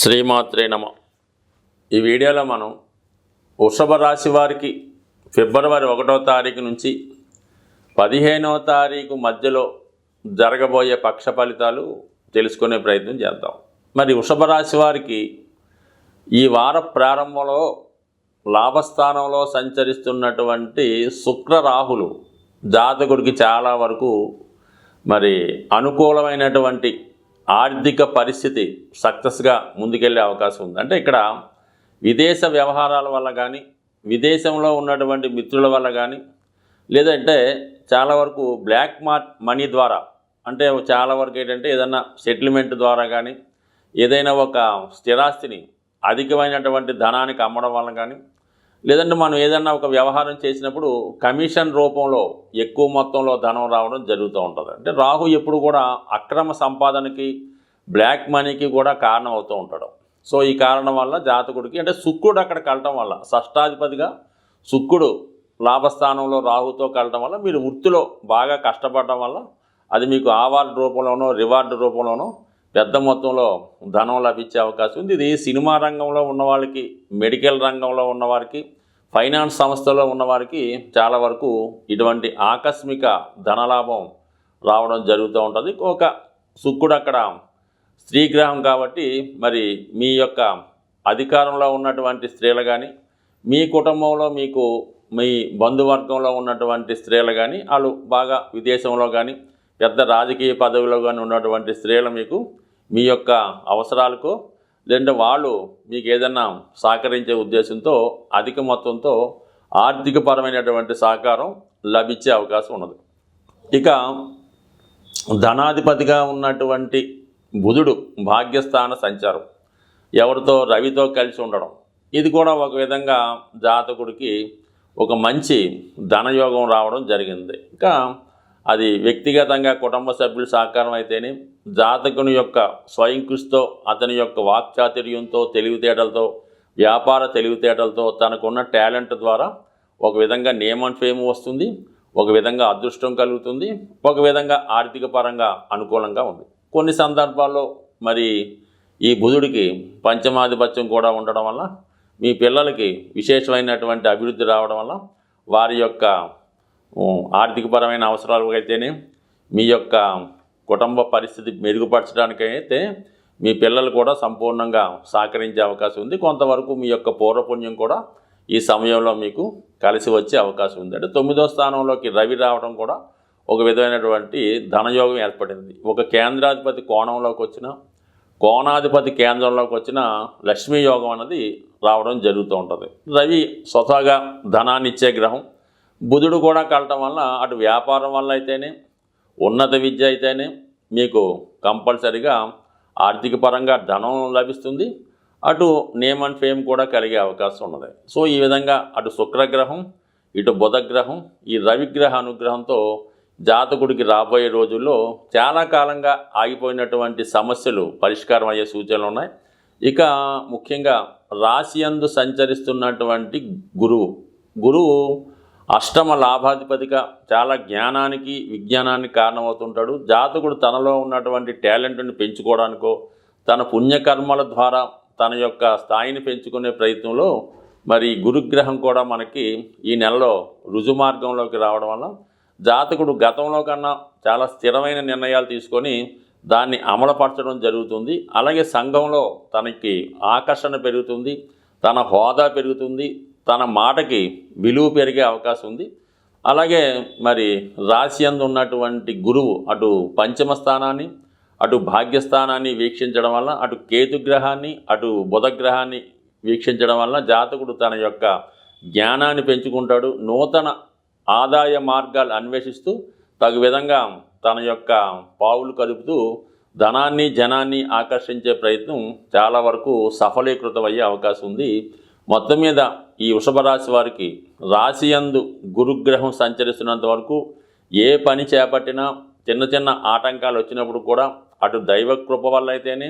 శ్రీమాత్రే నమ. ఈ వీడియోలో మనం వృషభ రాశి వారికి ఫిబ్రవరి 1వ తారీఖు నుంచి 15వ తారీఖు మధ్యలో జరగబోయే పక్ష ఫలితాలు తెలుసుకునే ప్రయత్నం చేద్దాం. మరి వృషభ రాశి వారికి ఈ వార ప్రారంభంలో లాభస్థానంలో సంచరిస్తున్నటువంటి శుక్ర రాహులు జాతకుడికి చాలా వరకు మరి అనుకూలమైనటువంటి ఆర్థిక పరిస్థితి సక్సెస్గా ముందుకెళ్ళే అవకాశం ఉంది. అంటే ఇక్కడ విదేశ వ్యవహారాల వల్ల కానీ, విదేశంలో ఉన్నటువంటి మిత్రుల వల్ల కానీ, లేదంటే చాలా వరకు బ్లాక్ మనీ ద్వారా, అంటే చాలా వరకు ఏంటంటే ఏదైనా సెటిల్మెంట్ ద్వారా కానీ, ఏదైనా ఒక స్థిరాస్తిని అధికమైనటువంటి ధనానికి అమ్మడం వల్ల కానీ, లేదంటే మనం ఏదైనా ఒక వ్యవహారం చేసినప్పుడు కమిషన్ రూపంలో ఎక్కువ మొత్తంలో ధనం రావడం జరుగుతూ ఉంటుంది. అంటే రాహు ఎప్పుడు కూడా అక్రమ సంపాదనకి, బ్లాక్ మనీకి కూడా కారణం అవుతూ ఉంటాడు. సో ఈ కారణం వల్ల జాతకుడికి, అంటే శుక్రుడు అక్కడ కలటం వల్ల, షష్టాధిపతిగా శుక్రుడు లాభస్థానంలో రాహుతో కలటం వల్ల మీరు వృత్తిలో బాగా కష్టపడటం వల్ల అది మీకు అవార్డు రూపంలోనో రివార్డు రూపంలోనో పెద్ద మొత్తంలో ధనం లభించే అవకాశం ఉంది. ఇది సినిమా రంగంలో ఉన్నవాళ్ళకి, మెడికల్ రంగంలో ఉన్నవారికి, ఫైనాన్స్ సంస్థలో ఉన్నవారికి చాలా వరకు ఇటువంటి ఆకస్మిక ధనలాభం రావడం జరుగుతూ ఉంటుంది. ఒక శుక్రుడు అక్కడ స్త్రీగ్రహం కాబట్టి మరి మీ యొక్క అధికారంలో ఉన్నటువంటి స్త్రీలు కానీ, మీ కుటుంబంలో మీకు మీ బంధువర్గంలో ఉన్నటువంటి స్త్రీలు కానీ, వాళ్ళు బాగా విదేశంలో కానీ పెద్ద రాజకీయ పదవిలో కానీ ఉన్నటువంటి స్త్రీలు మీకు మీ యొక్క అవసరాలకు, లేదంటే వాళ్ళు మీకు ఏదైనా సహకరించే ఉద్దేశంతో అధిక మొత్తంతో ఆర్థికపరమైనటువంటి సహకారం లభించే అవకాశం ఉన్నది. ఇక ధనాధిపతిగా ఉన్నటువంటి బుధుడు భాగ్యస్థాన సంచారం, ఎవరితో రవితో కలిసి ఉండడం, ఇది కూడా ఒక విధంగా జాతకుడికి ఒక మంచి ధనయోగం రావడం జరిగింది. ఇంకా అది వ్యక్తిగతంగా కుటుంబ సభ్యుల సహకారం అయితేనే, జాతకుని యొక్క స్వయం కృషితో, అతని యొక్క వాక్చాతుర్యంతో, తెలివితేటలతో, వ్యాపార తెలివితేటలతో, తనకున్న టాలెంట్ ద్వారా ఒక విధంగా నేమ్ అండ్ ఫేమ్ వస్తుంది, ఒక విధంగా అదృష్టం కలుగుతుంది, ఒక విధంగా ఆర్థిక పరంగా అనుకూలంగా ఉంది. కొన్ని సందర్భాల్లో మరి ఈ బుధుడికి పంచమాధిపత్యం కూడా ఉండడం వల్ల మీ పిల్లలకి విశేషమైనటువంటి అభివృద్ధి రావడం వల్ల వారి యొక్క ఆర్థికపరమైన అవసరాలకు అయితేనే, మీ యొక్క కుటుంబ పరిస్థితి మెరుగుపరచడానికైతే మీ పిల్లలు కూడా సంపూర్ణంగా సహకరించే అవకాశం ఉంది. కొంతవరకు మీ యొక్క పూర్వపుణ్యం కూడా ఈ సమయంలో మీకు కలిసి వచ్చే అవకాశం ఉంది. అంటే 9వ స్థానంలోకి రవి రావడం కూడా ఒక విధమైనటువంటి ధనయోగం ఏర్పడింది. ఒక కేంద్రాధిపతి కోణంలోకి వచ్చిన, కోణాధిపతి కేంద్రంలోకి వచ్చిన లక్ష్మీ యోగం అన్నది రావడం జరుగుతూ ఉంటుంది. రవి స్వతహాగా ధనాన్ని ఇచ్చే గ్రహం. బుధుడు కూడా కలటం వల్ల అటు వ్యాపారం వల్ల అయితేనే, ఉన్నత విద్య అయితేనే మీకు కంపల్సరిగా ఆర్థిక పరంగా ధనం లభిస్తుంది, అటు నేమ్ అండ్ ఫేమ్ కూడా కలిగే అవకాశం ఉన్నది. సో ఈ విధంగా అటు శుక్రగ్రహం, ఇటు బుధగ్రహం, ఈ రవిగ్రహ అనుగ్రహంతో జాతకుడికి రాబోయే రోజుల్లో చాలా కాలంగా ఆగిపోయినటువంటి సమస్యలు పరిష్కారం అయ్యే సూచనలు ఉన్నాయి. ఇక ముఖ్యంగా రాశియందు సంచరిస్తున్నటువంటి గురువు అష్టమ లాభాధిపతిగా చాలా జ్ఞానానికి, విజ్ఞానానికి కారణమవుతుంటాడు. జాతకుడు తనలో ఉన్నటువంటి టాలెంట్ని పెంచుకోవడానికో, తన పుణ్యకర్మల ద్వారా తన యొక్క స్థాయిని పెంచుకునే ప్రయత్నంలో మరి గురుగ్రహం కూడా మనకి ఈ నెలలో రుజుమార్గంలోకి రావడం వల్ల జాతకుడు గతంలో కన్నా చాలా స్థిరమైన నిర్ణయాలు తీసుకొని దాన్ని అమలుపరచడం జరుగుతుంది. అలాగే సంఘంలో తనకి ఆకర్షణ పెరుగుతుంది, తన హోదా పెరుగుతుంది, తన మాటకి విలువ పెరిగే అవకాశం ఉంది. అలాగే మరి రాశియందు ఉన్నటువంటి గురువు అటు పంచమ స్థానాన్ని, అటు భాగ్యస్థానాన్ని వీక్షించడం వల్ల, అటు కేతుగ్రహాన్ని, అటు బుధగ్రహాన్ని వీక్షించడం వల్ల జాతకుడు తన యొక్క జ్ఞానాన్ని పెంచుకుంటాడు. నూతన ఆదాయ మార్గాలు అన్వేషిస్తూ తగు విధంగా తన యొక్క పావులు కదుపుతూ ధనాన్ని, జనాన్ని ఆకర్షించే ప్రయత్నం చాలా వరకు సఫలీకృతమయ్యే అవకాశం ఉంది. మొత్తం మీద ఈ వృషభ రాశి వారికి రాశియందు గురుగ్రహం సంచరిస్తున్నంత వరకు ఏ పని చేపట్టినా చిన్న చిన్న ఆటంకాలు వచ్చినప్పుడు కూడా అటు దైవ కృప వల్ల అయితేనే,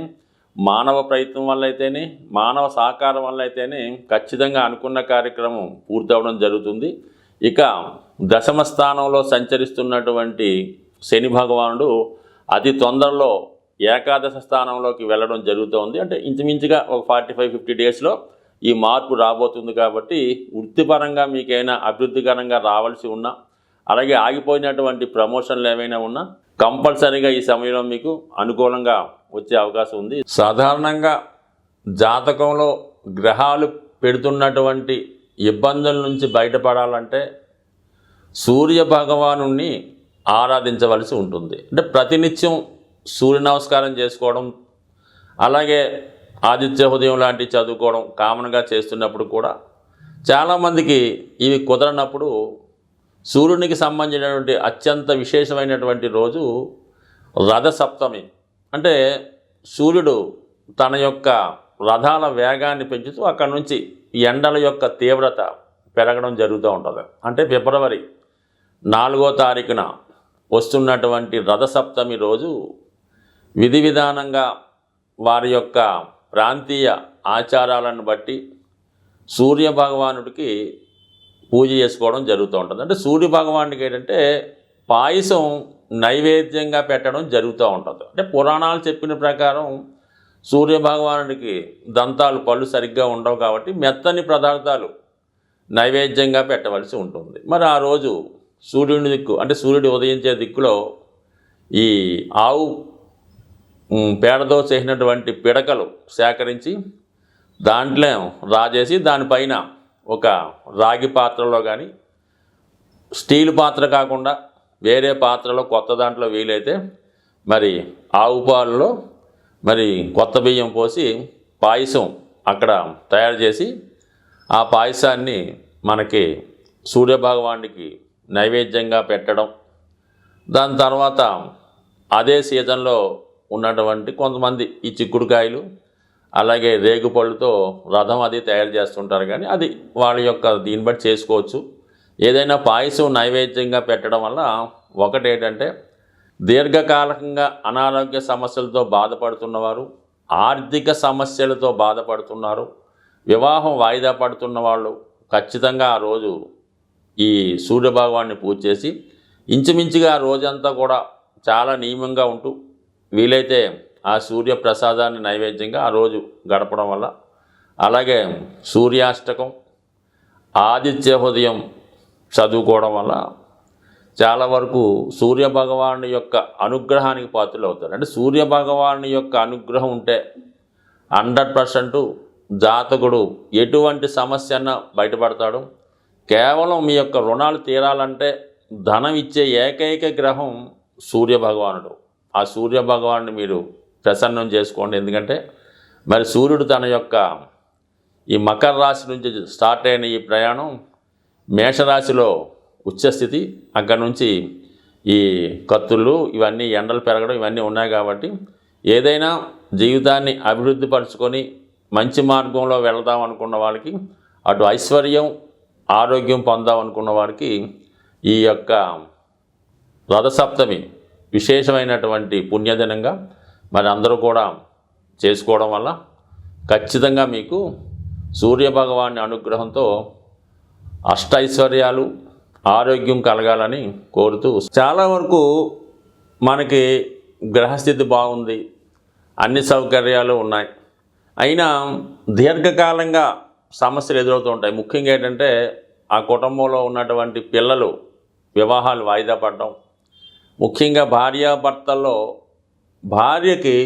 మానవ ప్రయత్నం వల్ల అయితేనే, మానవ సహకారం వల్ల అయితేనే ఖచ్చితంగా అనుకున్న కార్యక్రమం పూర్తవడం జరుగుతుంది. ఇక దశమ స్థానంలో సంచరిస్తున్నటువంటి శని భగవానుడు అతి తొందరలో ఏకాదశ స్థానంలోకి వెళ్ళడం జరుగుతోంది. అంటే ఇంచుమించుగా ఒక 45-50 డేస్లో ఈ మార్పు రాబోతుంది. కాబట్టి వృత్తిపరంగా మీకైనా అభివృద్ధికరంగా రావాల్సి ఉన్నా, అలాగే ఆగిపోయినటువంటి ప్రమోషన్లు ఏమైనా ఉన్నా కంపల్సరీగా ఈ సమయంలో మీకు అనుకూలంగా వచ్చే అవకాశం ఉంది. సాధారణంగా జాతకంలో గ్రహాలు పెడుతున్నటువంటి ఇబ్బందుల నుంచి బయటపడాలంటే సూర్య భగవానుణ్ణి ఆరాధించవలసి ఉంటుంది. అంటే ప్రతినిత్యం సూర్య నమస్కారం చేసుకోవడం, అలాగే ఆదిత్య హృదయం లాంటివి చదువుకోవడం కామన్గా చేస్తున్నప్పుడు కూడా చాలామందికి ఇవి కుదరనప్పుడు సూర్యునికి సంబంధించినటువంటి అత్యంత విశేషమైనటువంటి రోజు రథసప్తమి. అంటే సూర్యుడు తన యొక్క రథాల వేగాన్ని పెంచుతూ అక్కడి నుంచి ఎండల యొక్క తీవ్రత పెరగడం జరుగుతూ ఉంటుంది. అంటే ఫిబ్రవరి 4వ తారీఖున వస్తున్నటువంటి రథసప్తమి రోజు విధి విధానంగా వారి యొక్క ప్రాంతీయ ఆచారాలను బట్టి సూర్య భగవానుడికి పూజ చేసుకోవడం జరుగుతూ ఉంటుంది. అంటే సూర్య భగవానుడికి ఏంటంటే పాయసం నైవేద్యంగా పెట్టడం జరుగుతూ ఉంటుంది. అంటే పురాణాలు చెప్పిన ప్రకారం సూర్య భగవానుడికి దంతాలు పళ్ళు సరిగ్గా ఉండవు కాబట్టి మెత్తని పదార్థాలు నైవేద్యంగా పెట్టవలసి ఉంటుంది. మరి ఆ రోజు సూర్యుని దిక్కు అంటే సూర్యుడు ఉదయించే దిక్కులో ఈ ఆవు పేడతో చేసినటువంటి పిడకలు సేకరించి దాంట్లో రాజేసి దానిపైన ఒక రాగి పాత్రలో కానీ స్టీల్ పాత్ర కాకుండా వేరే పాత్రలో కొత్త దాంట్లో వీలైతే మరి ఆవు పాలలో మరి కొత్త బియ్యం పోసి పాయసం అక్కడ తయారు చేసి ఆ పాయసాన్ని మనకి సూర్యభగవానుడికి నైవేద్యంగా పెట్టడం, దాని తర్వాత అదే సీజన్లో ఉన్నటువంటి కొంతమంది ఈ చిక్కుడుకాయలు అలాగే రేగుపళ్ళుతో రథం అది తయారు చేస్తుంటారు. కానీ అది వాళ్ళ యొక్క దీన్ని బట్టి చేసుకోవచ్చు. ఏదైనా పాయసం నైవేద్యంగా పెట్టడం వల్ల ఒకటేంటంటే దీర్ఘకాలికంగా అనారోగ్య సమస్యలతో బాధపడుతున్నవారు, ఆర్థిక సమస్యలతో బాధపడుతున్నారు, వివాహం వాయిదా పడుతున్న వాళ్ళు ఖచ్చితంగా ఆ రోజు ఈ సూర్యభగవాన్ని పూజ చేసి ఇంచుమించుగా ఆ రోజంతా కూడా చాలా నియమంగా ఉంటూ వీలైతే ఆ సూర్య ప్రసాదాన్ని నైవేద్యంగా ఆ రోజు గడపడం వల్ల, అలాగే సూర్యాష్టకం ఆదిత్య హృదయం చదువుకోవడం వల్ల చాలా వరకు సూర్యభగవాను యొక్క అనుగ్రహానికి పాత్రలు అవుతారు. అంటే సూర్యభగవాను యొక్క అనుగ్రహం ఉంటే 100% జాతకుడు ఎటువంటి సమస్య అన్నా బయటపడతాడు. కేవలం మీ యొక్క రుణాలు తీరాలంటే ధనం ఇచ్చే ఏకైక గ్రహం సూర్యభగవానుడు. ఆ సూర్యభగవాన్ని మీరు ప్రసన్నం చేసుకోండి. ఎందుకంటే మరి సూర్యుడు తన యొక్క ఈ మకర రాశి నుంచి స్టార్ట్ అయిన ఈ ప్రయాణం మేషరాశిలో ఉచ్చస్థితి, అక్కడి నుంచి ఈ కత్తులు ఇవన్నీ ఎండలు పెరగడం ఇవన్నీ ఉన్నాయి. కాబట్టి ఏదైనా జీవితాన్ని అభివృద్ధి పరుచుకొని మంచి మార్గంలో వెళదాం అనుకున్న వాళ్ళకి, అటు ఐశ్వర్యం ఆరోగ్యం పొందాం అనుకున్న వారికి ఈ యొక్క రథసప్తమి విశేషమైనటువంటి పుణ్యదినంగా మరి అందరూ కూడా చేసుకోవడం వల్ల ఖచ్చితంగా మీకు సూర్యభగవాని అనుగ్రహంతో అష్టైశ్వర్యాలు ఆరోగ్యం కలగాలని కోరుతూ, చాలా వరకు మనకి గ్రహస్థితి బాగుంది, అన్ని సౌకర్యాలు ఉన్నాయి, అయినా దీర్ఘకాలంగా సమస్యలు ఎదురవుతూ ఉంటాయి. ముఖ్యంగా ఏంటంటే ఆ కుటుంబంలో ఉన్నటువంటి పిల్లలు వివాహాలు వాయిదా పడడం, ముఖ్యంగా భార్యాభర్తల్లో భార్యకి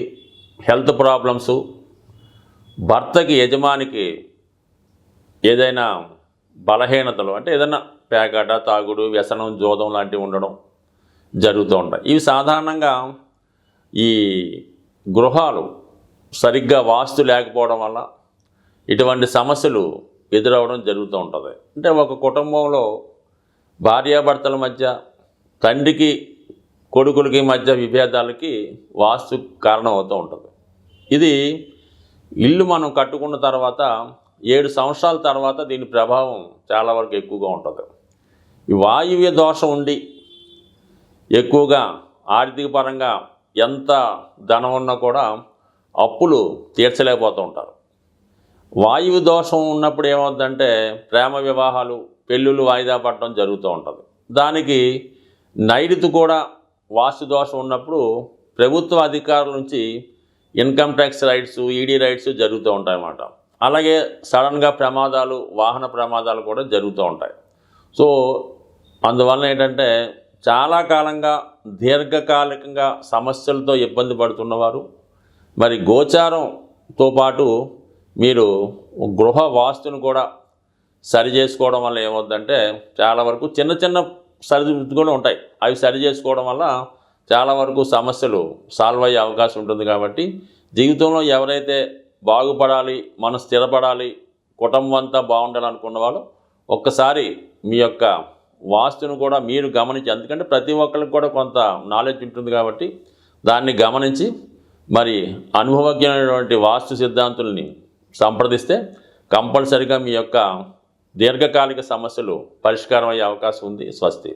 హెల్త్ ప్రాబ్లమ్సు, భర్తకి యజమానికి ఏదైనా బలహీనతలు అంటే ఏదైనా పేకాట తాగుడు వ్యసనం జోదం లాంటివి ఉండడం జరుగుతూ ఉంటాయి. ఇవి సాధారణంగా ఈ గృహాలు సరిగ్గా వాస్తు లేకపోవడం వల్ల ఇటువంటి సమస్యలు ఎదురవడం జరుగుతూ ఉంటుంది. అంటే ఒక కుటుంబంలో భార్యాభర్తల మధ్య, తండ్రికి కొడుకులకి మధ్య విభేదాలకి వాస్తు కారణం అవుతూ ఉంటుంది. ఇది ఇల్లు మనం కట్టుకున్న తర్వాత 7 సంవత్సరాల తర్వాత దీని ప్రభావం చాలా వరకు ఎక్కువగా ఉంటుంది. ఈ వాయువ్య దోషం ఉండి ఎక్కువగా ఆర్థిక పరంగా ఎంత ధనం ఉన్నా కూడా అప్పులు తీర్చలేకపోతూ ఉంటారు. వాయువు దోషం ఉన్నప్పుడు ఏమవుతుందంటే ప్రేమ వివాహాలు పెళ్ళిళ్ళు వాయిదా పడటం జరుగుతూ ఉంటుంది. దానికి నైరుతి కూడా వాస్తు దోషం ఉన్నప్పుడు ప్రభుత్వ అధికారుల నుంచి income tax rides, ED rides జరుగుతూ ఉంటాయన్నమాట. అలాగే సడన్గా ప్రమాదాలు, వాహన ప్రమాదాలు కూడా జరుగుతూ ఉంటాయి. సో అందువల్ల ఏంటంటే చాలా కాలంగా దీర్ఘకాలికంగా సమస్యలతో ఇబ్బంది పడుతున్నవారు, మరి గోచారంతో పాటు మీరు గృహ వాస్తును కూడా సరి చేసుకోవడం వల్ల ఏమవుతుందంటే చాలా వరకు చిన్న చిన్న సరిదిద్దులు కూడా ఉంటాయి. అవి సరి చేసుకోవడం వల్ల చాలా వరకు సమస్యలు సాల్వ్ అయ్యే అవకాశం ఉంటుంది. కాబట్టి జీవితంలో ఎవరైతే బాగుపడాలి, మనం స్థిరపడాలి, కుటుంబం అంతా బాగుండాలనుకున్న వాళ్ళు ఒక్కసారి మీ యొక్క వాస్తును కూడా మీరు గమనించి, ఎందుకంటే ప్రతి ఒక్కరికి కూడా కొంత నాలెడ్జ్ ఉంటుంది కాబట్టి దాన్ని గమనించి మరి అనుభవజ్ఞమైనటువంటి వాస్తు సిద్ధాంతుల్ని సంప్రదిస్తే కంపల్సరిగా మీ యొక్క దీర్ఘకాలిక సమస్యలు పరిష్కారం అయ్యే అవకాశం ఉంది. స్వస్తి.